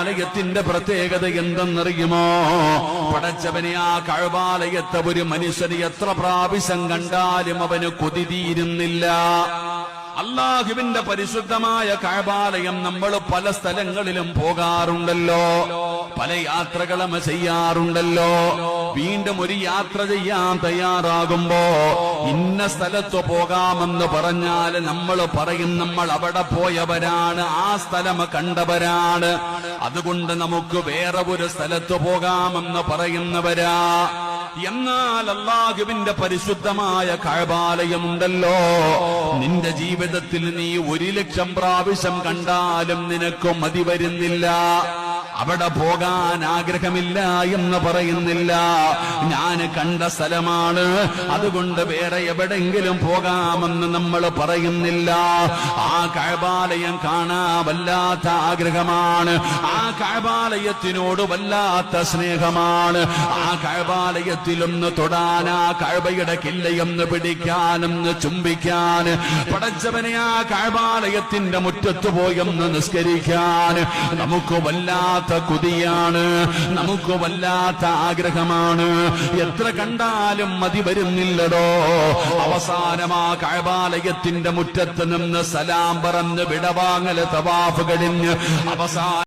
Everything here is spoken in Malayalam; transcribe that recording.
കഅബാലയത്തിന്റെ പ്രത്യേകത എന്തെന്നറിയുമോ? പടച്ചവനെ, ആ കഅബാലയത്തെ ഒരു മനുഷ്യന് എത്ര പ്രാവശ്യം കണ്ടാലും അവന് കൊതി തീരുന്നില്ല. അല്ലാഹുവിന്റെ പരിശുദ്ധമായ കഅബാലയം നമ്മൾ പല സ്ഥലങ്ങളിലും പോകാറുണ്ടല്ലോ, പല യാത്രകളും ചെയ്യാറുണ്ടല്ലോ. വീണ്ടും ഒരു യാത്ര ചെയ്യാൻ തയ്യാറാകുമ്പോ ഇന്ന സ്ഥലത്ത് പോകാമെന്ന് പറഞ്ഞാൽ നമ്മൾ പറയും നമ്മൾ അവിടെ പോയവരാണ്, ആ സ്ഥലം കണ്ടവരാണ്, അതുകൊണ്ട് നമുക്ക് വേറെ ഒരു സ്ഥലത്ത് പോകാമെന്ന് പറയുന്നവരാ. എന്നാൽ അല്ലാഹുവിന്റെ പരിശുദ്ധമായ കഅബാലയമുണ്ടല്ലോ, നിന്റെ ജീവിതത്തിൽ നീ 1,00,000 പ്രാവശ്യം കണ്ടാലും നിനക്ക് മതി വരുന്നില്ല. അവിടെ പോകാൻ ആഗ്രഹമില്ല എന്ന് പറയുന്നില്ല. ഞാൻ കണ്ട സ്ഥലമാണ്, അതുകൊണ്ട് വേറെ എവിടെങ്കിലും പോകാമെന്ന് നമ്മൾ പറയുന്നില്ല. ആ കഅബാലയം കാണാൻ വല്ലാത്ത ആഗ്രഹമാണ്, ആ കഅബാലയത്തിനോട് വല്ലാത്ത സ്നേഹമാണ്. ആ കഅബാലയത്തിലൊന്ന് തൊടാൻ, ആ കഅബയുടെ കില്ലയൊന്ന് പിടിക്കാനൊന്ന് ചുംബിക്കാൻ, പടച്ചവനെ ആ കഅബാലയത്തിന്റെ മുറ്റത്ത് പോയൊന്ന് നിസ്കരിക്കാൻ നമുക്ക് വല്ലാത്ത കൊതിയാണ്, നമുക്ക് വല്ലാത്ത ആഗ്രഹമാണ്. എത്ര കണ്ടാലും മതി വരുന്നില്ലടോ. അവസാനം ആ കഅബാലയത്തിന്റെ മുറ്റത്ത് നിന്ന് സലാം പറഞ്ഞ് വിടവാങ്ങൽ തവാഫ് കഴിഞ്ഞ് അവസാനം